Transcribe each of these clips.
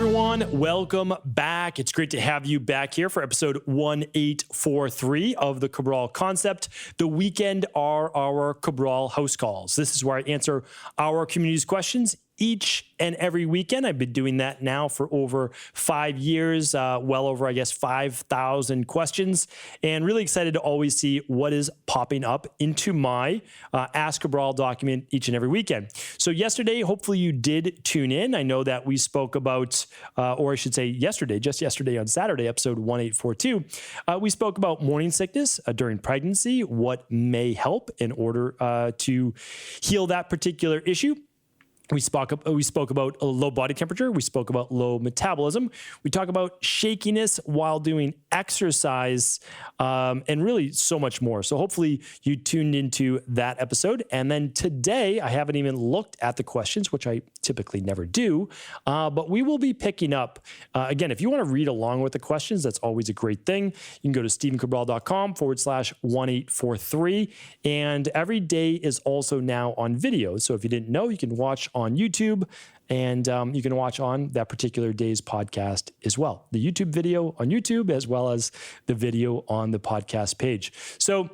everyone. Welcome back. It's great to have you back here for episode 1843 of the Cabral Concept. The weekend are our Cabral HouseCalls. This is where I answer our community's questions each and every weekend. I've been doing that now for over 5 years, well over, 5,000 questions, and really excited to always see what is popping up into my Ask Cabral document each and every weekend. So yesterday, hopefully you did tune in. I know that we spoke about, or I should say yesterday, just yesterday on Saturday, episode 1842, we spoke about morning sickness during pregnancy, what may help in order to heal that particular issue. We spoke about a low body temperature. We spoke about low metabolism. We talk about shakiness while doing exercise, and really so much more. So hopefully you tuned into that episode. And then today, I haven't even looked at the questions, which I typically never do, but we will be picking up, again, if you want to read along with the questions, that's always a great thing. You can go to stephencabral.com/1843. And every day is also now on video. So if you didn't know, you can watch on YouTube, and you can watch on that particular day's podcast as well. The YouTube video on YouTube, as well as the video on the podcast page. So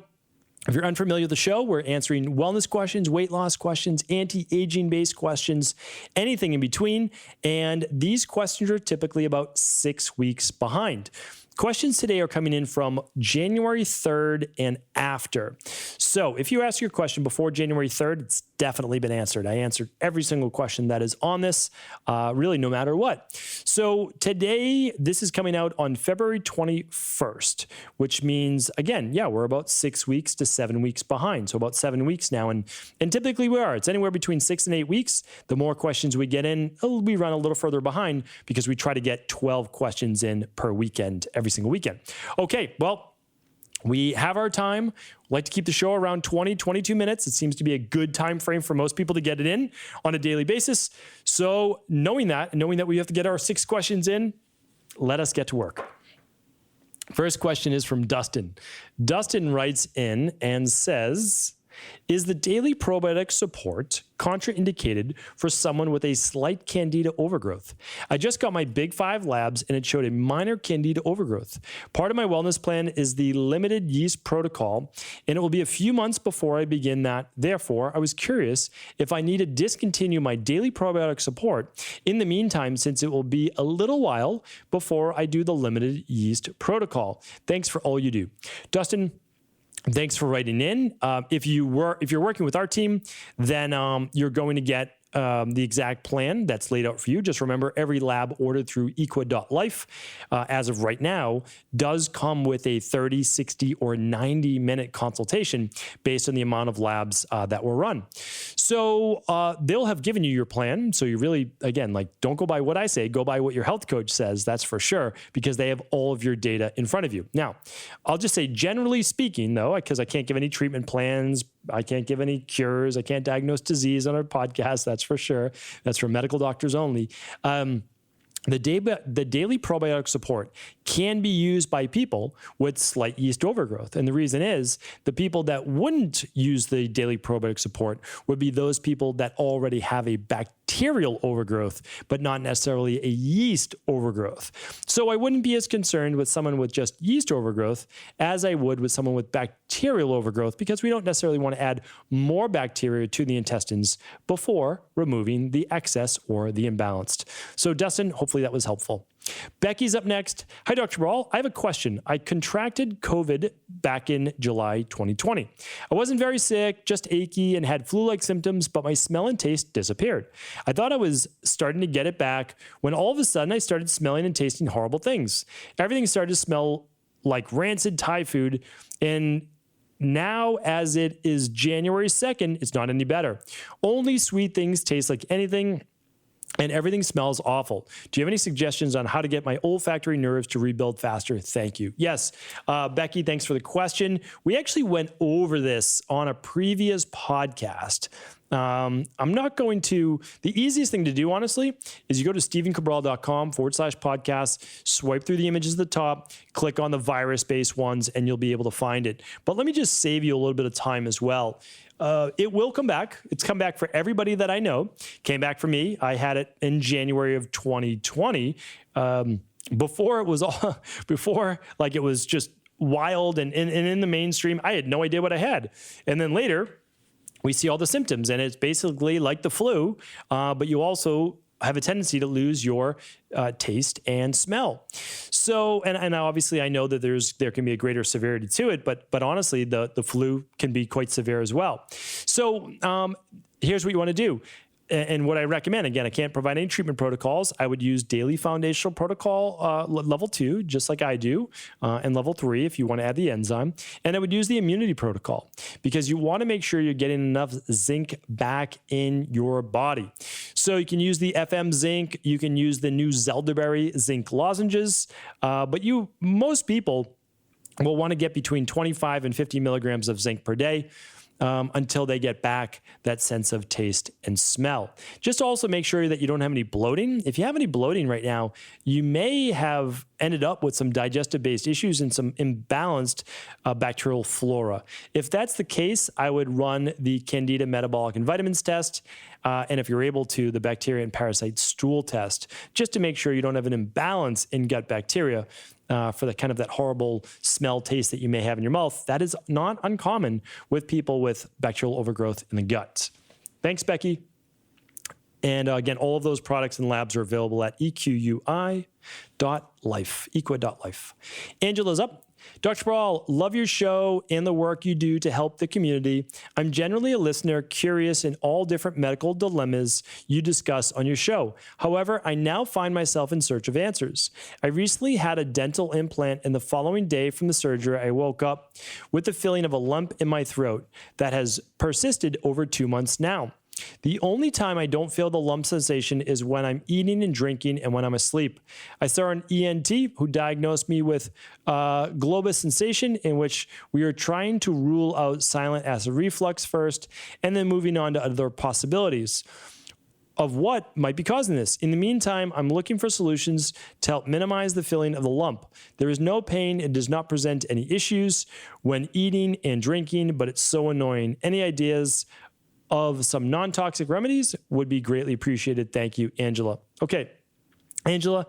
if you're unfamiliar with the show, we're answering wellness questions, weight loss questions, anti-aging based questions, anything in between. And these questions are typically about 6 weeks behind. Questions today are coming in from January 3rd and after. So if you ask your question before January 3rd, it's definitely been answered. I answered every single question that is on this, really no matter what. So today, this is coming out on February 21st, which means, again, we're about 6 weeks to 7 weeks behind. So about 7 weeks now. And typically we are. It's anywhere between 6 and 8 weeks. The more questions we get in, we run a little further behind because we try to get 12 questions in per weekend, every single weekend. Okay, well, we have our time. We like to keep the show around 20, 22 minutes. It seems to be a good time frame for most people to get it in on a daily basis. So knowing that we have to get our 6 questions in, let us get to work. First question is from Dustin. Dustin writes in and says, is the daily probiotic support contraindicated for someone with a slight Candida overgrowth? I just got my Big 5 labs and it showed a minor Candida overgrowth. Part of my wellness plan is the limited yeast protocol, and it will be a few months before I begin that. Therefore, I was curious if I need to discontinue my daily probiotic support in the meantime, since it will be a little while before I do the limited yeast protocol. Thanks for all you do. Dustin, thanks for writing in. If you're working with our team, then you're going to get the exact plan that's laid out for you. Just remember, every lab ordered through equa.life, as of right now, does come with a 30, 60, or 90-minute consultation based on the amount of labs that were run. So they'll have given you your plan. So you really, again, don't go by what I say, go by what your health coach says, that's for sure, because they have all of your data in front of you. Now, I'll just say, generally speaking, though, because I can't give any treatment plans, I can't give any cures, I can't diagnose disease on our podcast, that's for sure. That's for medical doctors only. The daily probiotic support can be used by people with slight yeast overgrowth. And the reason is the people that wouldn't use the daily probiotic support would be those people that already have a bacterial overgrowth, but not necessarily a yeast overgrowth. So I wouldn't be as concerned with someone with just yeast overgrowth as I would with someone with bacterial overgrowth, because we don't necessarily want to add more bacteria to the intestines before removing the excess or the imbalanced. So Dustin, hopefully that was helpful. Becky's up next. Hi, Dr. Cabral. I have a question. I contracted COVID back in July 2020. I wasn't very sick, just achy and had flu-like symptoms, but my smell and taste disappeared. I thought I was starting to get it back when all of a sudden I started smelling and tasting horrible things. Everything started to smell like rancid Thai food, and now, as it is January 2nd, it's not any better. Only sweet things taste like anything, and everything smells awful. Do you have any suggestions on how to get my olfactory nerves to rebuild faster? Thank you. Yes, Becky, thanks for the question. We actually went over this on a previous podcast. I'm not going to, the easiest thing to do, honestly, is you go to stephencabral.com/podcast, swipe through the images at the top, click on the virus-based ones, and you'll be able to find it. But let me just save you a little bit of time as well. It will come back. It's come back for everybody that I know. Came back for me. I had it in January of 2020. Before it was all, it was just wild and in the mainstream, I had no idea what I had. And then later, we see all the symptoms, and it's basically like the flu, but you also have a tendency to lose your taste and smell. So, and obviously I know that there can be a greater severity to it, but honestly, the flu can be quite severe as well. So here's what you want to do. And what I recommend, again, I can't provide any treatment protocols. I would use daily foundational protocol level 2, just like I do, and level 3 if you want to add the enzyme. And I would use the immunity protocol because you want to make sure you're getting enough zinc back in your body. So you can use the FM zinc. You can use the new Zelderberry zinc lozenges. But most people will want to get between 25 and 50 milligrams of zinc per day. Until they get back that sense of taste and smell. Just also make sure that you don't have any bloating. If you have any bloating right now, you may have ended up with some digestive-based issues and some imbalanced bacterial flora. If that's the case, I would run the Candida metabolic and vitamins test, and if you're able to, the bacteria and parasite stool test, just to make sure you don't have an imbalance in gut bacteria. For the kind of that horrible smell taste that you may have in your mouth. That is not uncommon with people with bacterial overgrowth in the gut. Thanks, Becky. And again, all of those products and labs are available at equi.life, equi.life. Angela's up. Dr. Cabral, love your show and the work you do to help the community. I'm generally a listener curious in all different medical dilemmas you discuss on your show. However, I now find myself in search of answers. I recently had a dental implant, and the following day from the surgery, I woke up with the feeling of a lump in my throat that has persisted over 2 months now. The only time I don't feel the lump sensation is when I'm eating and drinking and when I'm asleep. I saw an ENT who diagnosed me with globus sensation, in which we are trying to rule out silent acid reflux first and then moving on to other possibilities of what might be causing this. In the meantime, I'm looking for solutions to help minimize the feeling of the lump. There is no pain. It does not present any issues when eating and drinking, but it's so annoying. Any ideas of some non-toxic remedies would be greatly appreciated. Thank you, Angela. Okay, Angela,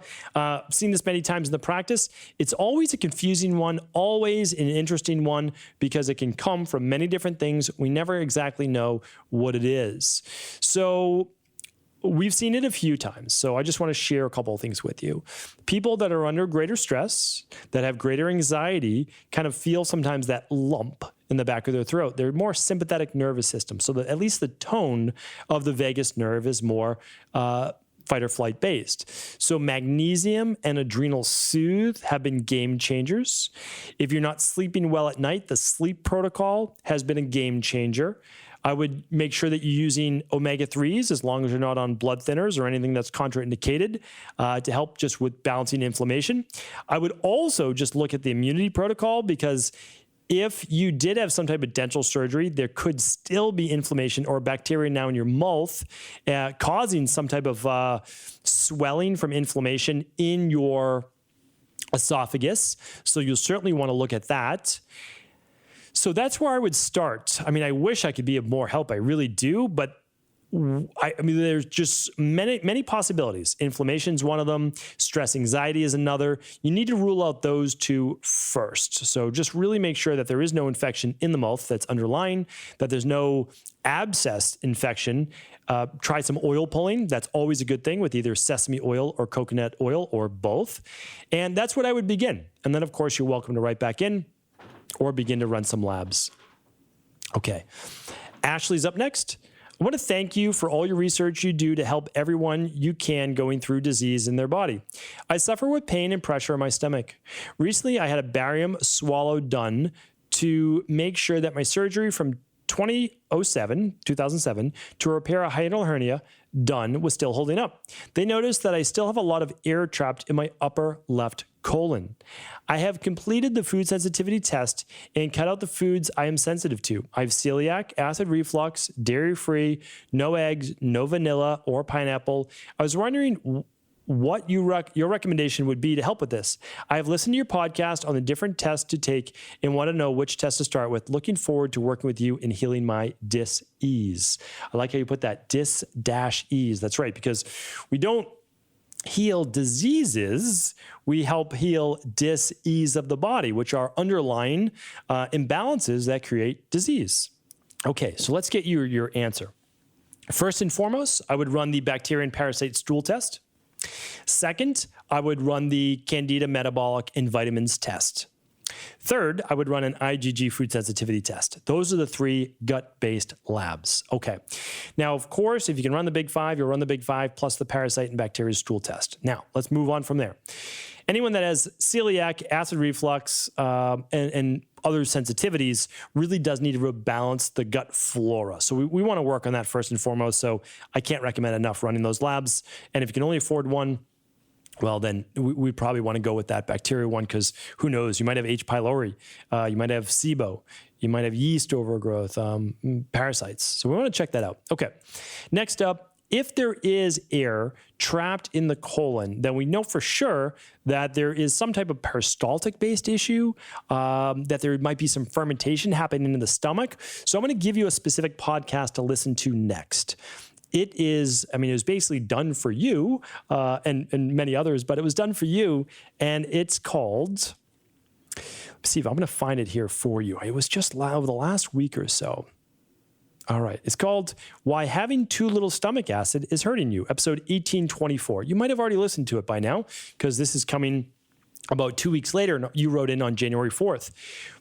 seen this many times in the practice. It's always a confusing one, always an interesting one, because it can come from many different things. We never exactly know what it is. So we've seen it a few times. So I just want to share a couple of things with you. People that are under greater stress, that have greater anxiety, kind of feel sometimes that lump in the back of their throat. They're more sympathetic nervous system. So that at least the tone of the vagus nerve is more fight or flight based. So magnesium and adrenal soothe have been game changers. If you're not sleeping well at night, the sleep protocol has been a game changer. I would make sure that you're using omega-3s as long as you're not on blood thinners or anything that's contraindicated to help just with balancing inflammation. I would also just look at the immunity protocol, because if you did have some type of dental surgery, there could still be inflammation or bacteria now in your mouth causing some type of swelling from inflammation in your esophagus. So you'll certainly want to look at that. So that's where I would start. I mean, I wish I could be of more help. I really do, but I mean, there's just many possibilities. Inflammation is one of them. Stress, anxiety is another. You need to rule out those two first. So just really make sure that there is no infection in the mouth that's underlying, that there's no abscess infection. Try some oil pulling. That's always a good thing with either sesame oil or coconut oil or both. And that's what I would begin. And then, of course, you're welcome to write back in or begin to run some labs. Okay. Ashley's up next. I want to thank you for all your research you do to help everyone you can going through disease in their body. I suffer with pain and pressure in my stomach. Recently, I had a barium swallow done to make sure that my surgery from 2007, to repair a hiatal hernia done was still holding up. They noticed that I still have a lot of air trapped in my upper left colon. I have completed the food sensitivity test and cut out the foods I am sensitive to. I have celiac, acid reflux, dairy-free, no eggs, no vanilla or pineapple. I was wondering what your recommendation would be to help with this. I have listened to your podcast on the different tests to take and want to know which test to start with. Looking forward to working with you in healing my dis-ease. I like how you put that, dis-ease. That's right, because we don't heal diseases, we help heal dis-ease of the body, which are underlying imbalances that create disease. Okay, so let's get your answer. First and foremost, I would run the bacteria and parasite stool test. Second, I would run the Candida metabolic and vitamins test. Third, I would run an IgG food sensitivity test. Those are the 3 gut-based labs. Okay. Now, of course, if you can run the big 5, you'll run the big 5 plus the parasite and bacteria stool test. Now, let's move on from there. Anyone that has celiac, acid reflux, and other sensitivities really does need to rebalance the gut flora. So we want to work on that first and foremost. So I can't recommend enough running those labs. And if you can only afford one, well, then we'd probably want to go with that bacteria one, because who knows? You might have H. pylori, you might have SIBO, you might have yeast overgrowth, parasites. So we want to check that out. Okay. Next up, if there is air trapped in the colon, then we know for sure that there is some type of peristaltic-based issue, that there might be some fermentation happening in the stomach. So I'm going to give you a specific podcast to listen to next. It is, it was basically done for you and many others, but it was done for you, and it's called, let's see if I'm going to find it here for you. It was just over the last week or so. All right. It's called Why Having Too Little Stomach Acid is Hurting You, episode 1824. You might have already listened to it by now, because this is coming about 2 weeks later. You wrote in on January 4th.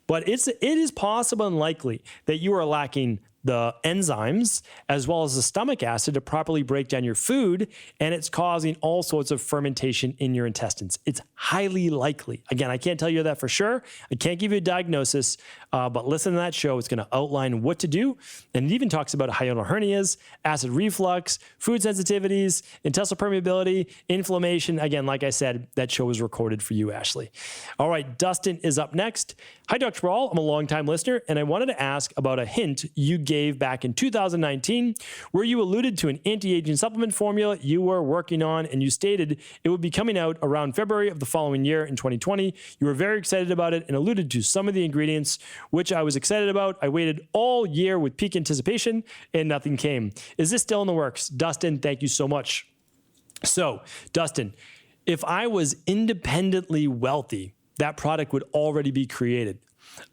But it is possible and likely that you are lacking the enzymes as well as the stomach acid to properly break down your food, and it's causing all sorts of fermentation in your intestines. It's highly likely. Again, I can't tell you that for sure. I can't give you a diagnosis, but listen to that show. It's going to outline what to do, and it even talks about hiatal hernias, acid reflux, food sensitivities, intestinal permeability, inflammation. Again, like I said, that show was recorded for you, Ashley. All right, Dustin is up next. Hi, Dr. Brawl. I'm a longtime listener, and I wanted to ask about a hint you gave back in 2019, where you alluded to an anti-aging supplement formula you were working on, and you stated it would be coming out around February of the following year in 2020. You were very excited about it and alluded to some of the ingredients, which I was excited about. I waited all year with peak anticipation, and nothing came. Is this still in the works? Dustin, thank you so much. So, Dustin, if I was independently wealthy, that product would already be created.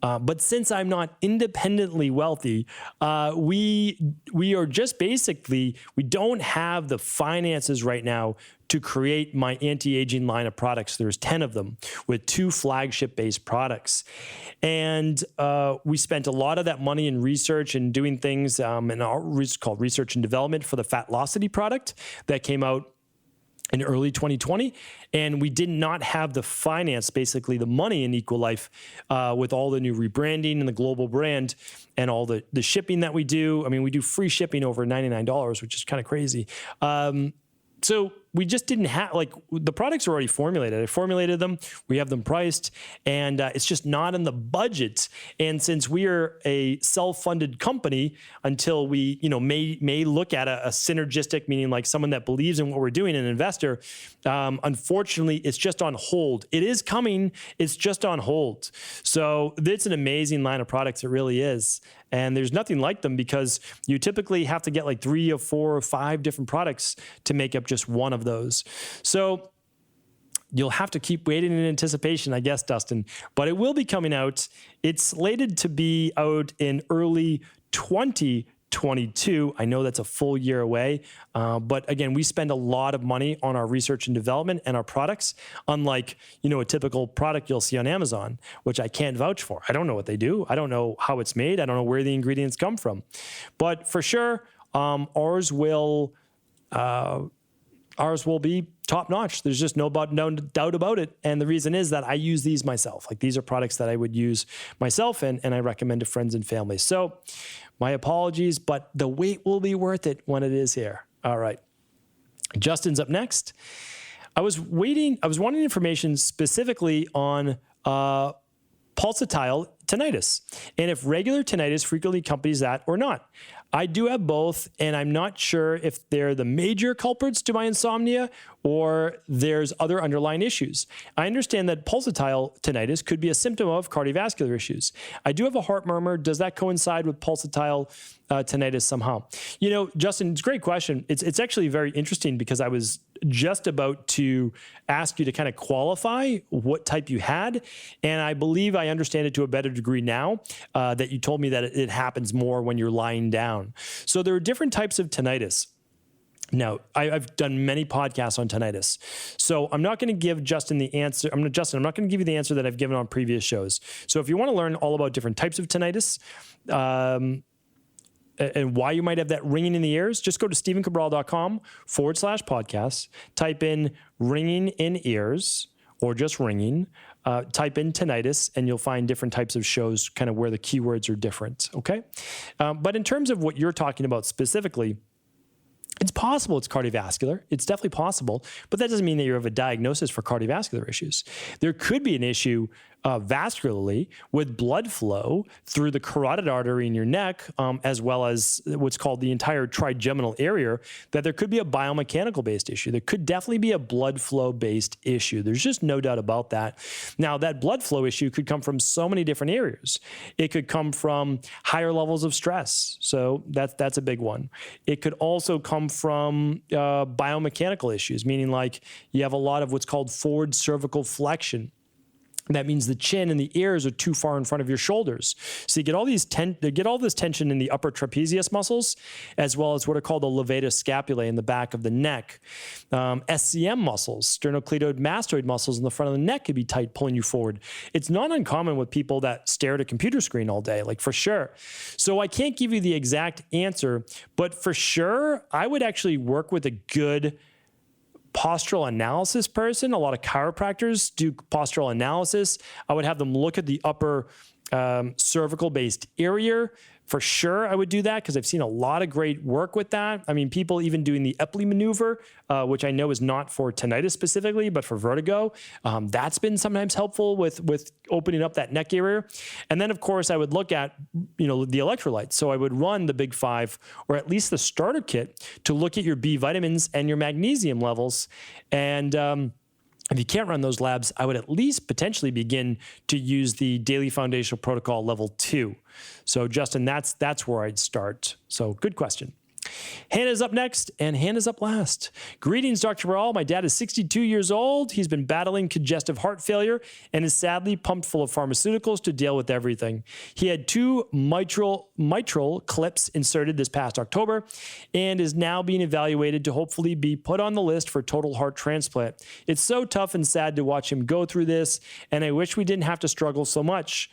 But since I'm not independently wealthy, we are just basically, we don't have the finances right now to create my anti-aging line of products. There's 10 of them with 2 flagship-based products. And we spent a lot of that money in research and doing things in our called research and development for the Fatlocity product that came out in early 2020, and we did not have the finance, basically the money in Equal Life with all the new rebranding and the global brand and all the shipping that we do. I mean, we do free shipping over $99, which is kind of crazy. So we just didn't have, like, the products are already formulated. I formulated them, we have them priced, and it's just not in the budget. And since we are a self-funded company, until we, may look at a synergistic, meaning like someone that believes in what we're doing, an investor, unfortunately, it's just on hold. It is coming, it's just on hold. So it's an amazing line of products, it really is. And there's nothing like them, because you typically have to get like 3 or 4 or 5 different products to make up just one of those. So you'll have to keep waiting in anticipation, I guess, Dustin, but it will be coming out. It's slated to be out in early 2022. I know that's a full year away, but again, we spend a lot of money on our research and development and our products, unlike, a typical product you'll see on Amazon, which I can't vouch for. I don't know what they do. I don't know how it's made. I don't know where the ingredients come from. But for sure, ours will ours will be top notch. There's just no doubt about it. And the reason is that I use these myself. Like, these are products that I would use myself, and I recommend to friends and family. So my apologies, but the wait will be worth it when it is here. All right. Justin's up next. I was wanting information specifically on pulsatile tinnitus, and if regular tinnitus frequently accompanies that or not. I do have both, and I'm not sure if they're the major culprits to my insomnia or there's other underlying issues. I understand that pulsatile tinnitus could be a symptom of cardiovascular issues. I do have a heart murmur. Does that coincide with pulsatile tinnitus somehow? You know, Justin, it's a great question. It's actually very interesting, because I was just about to ask you to kind of qualify what type you had, and I believe I understand it to a better degree now that you told me that it happens more when you're lying down. So there are different types of tinnitus. Now, I've done many podcasts on tinnitus, so I'm not going to give Justin the answer. I'm not going to give you the answer that I've given on previous shows. So if you want to learn all about different types of tinnitus, and why you might have that ringing in the ears, just go to stephencabral.com/podcast, type in ringing in ears or just ringing, type in tinnitus, and you'll find different types of shows kind of where the keywords are different, okay? But in terms of what you're talking about specifically, it's possible it's cardiovascular. It's definitely possible, but that doesn't mean that you have a diagnosis for cardiovascular issues. There could be an issue vascularly with blood flow through the carotid artery in your neck, as well as what's called the entire trigeminal area, that there could be a biomechanical-based issue. There could definitely be a blood flow-based issue. There's just no doubt about that. Now, that blood flow issue could come from so many different areas. It could come from higher levels of stress. So that's a big one. It could also come from biomechanical issues, meaning like you have a lot of what's called forward cervical flexion. That means the chin and the ears are too far in front of your shoulders. So you get all this tension in the upper trapezius muscles, as well as what are called the levator scapulae in the back of the neck. SCM muscles, sternocleidomastoid muscles in the front of the neck could be tight, pulling you forward. It's not uncommon with people that stare at a computer screen all day, like for sure. So I can't give you the exact answer, but for sure, I would actually work with a good postural analysis person. A lot of chiropractors do postural analysis. I would have them look at the upper cervical-based area. For sure, I would do that, because I've seen a lot of great work with that. I mean, people even doing the Epley maneuver, which I know is not for tinnitus specifically, but for vertigo. That's been sometimes helpful with opening up that neck area. And then, of course, I would look at, the electrolytes. So I would run the Big Five, or at least the starter kit, to look at your B vitamins and your magnesium levels. And if you can't run those labs, I would at least potentially begin to use the Daily Foundational Protocol Level 2. So, Justin, that's where I'd start. So, good question. Hannah's up next, and Hannah's up last. Greetings, Dr. Cabral. My dad is 62 years old. He's been battling congestive heart failure and is sadly pumped full of pharmaceuticals to deal with everything. He had 2 mitral clips inserted this past October and is now being evaluated to hopefully be put on the list for total heart transplant. It's so tough and sad to watch him go through this, and I wish we didn't have to struggle so much.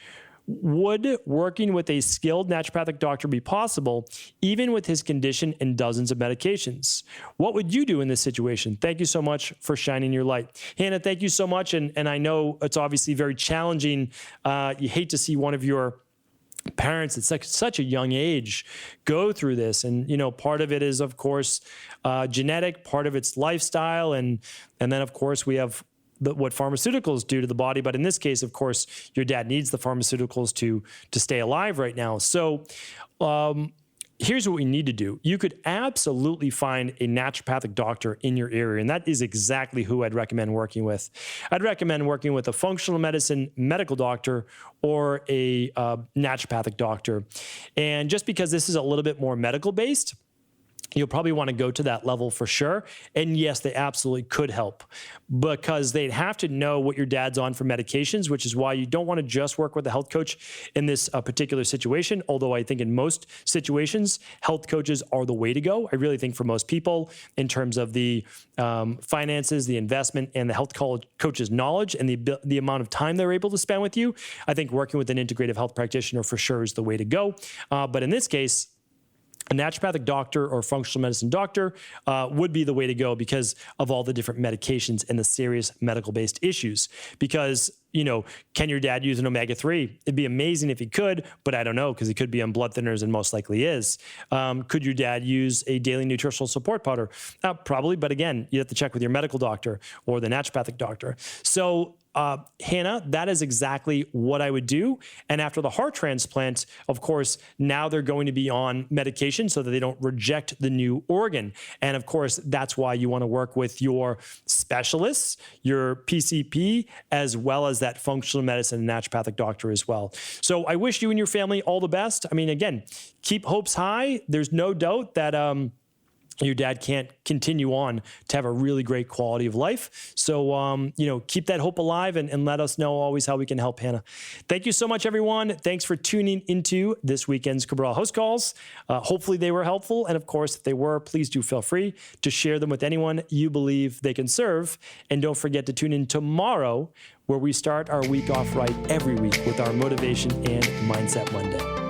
Would working with a skilled naturopathic doctor be possible, even with his condition and dozens of medications? What would you do in this situation? Thank you so much for shining your light. Hannah, thank you so much. And I know it's obviously very challenging. You hate to see one of your parents at such a young age go through this. And, part of it is, of course, genetic, part of it's lifestyle. And then, of course, we have what pharmaceuticals do to the body. But in this case, of course, your dad needs the pharmaceuticals to stay alive right now. So here's what we need to do. You could absolutely find a naturopathic doctor in your area, and that is exactly who I'd recommend working with. I'd recommend working with a functional medicine medical doctor or a naturopathic doctor. And just because this is a little bit more medical based, you'll probably want to go to that level for sure. And yes, they absolutely could help, because they'd have to know what your dad's on for medications, which is why you don't want to just work with a health coach in this particular situation. Although I think in most situations, health coaches are the way to go. I really think for most people, in terms of the finances, the investment, and the health coach's knowledge and the amount of time they're able to spend with you, I think working with an integrative health practitioner for sure is the way to go. But in this case, a naturopathic doctor or functional medicine doctor would be the way to go because of all the different medications and the serious medical-based issues. Because, can your dad use an omega-3? It'd be amazing if he could, but I don't know, because he could be on blood thinners and most likely is. Could your dad use a daily nutritional support powder? Probably, but again, you have to check with your medical doctor or the naturopathic doctor. So Hannah, that is exactly what I would do. And after the heart transplant, of course, now they're going to be on medication so that they don't reject the new organ. And of course, that's why you want to work with your specialists, your PCP, as well as that functional medicine and naturopathic doctor as well. So I wish you and your family all the best. I mean, again, keep hopes high. There's no doubt that your dad can't continue on to have a really great quality of life. So, keep that hope alive and let us know always how we can help, Hannah. Thank you so much, everyone. Thanks for tuning into this weekend's Cabral House Calls. Hopefully they were helpful. And of course, if they were, please do feel free to share them with anyone you believe they can serve. And don't forget to tune in tomorrow, where we start our week off right every week with our Motivation and Mindset Monday.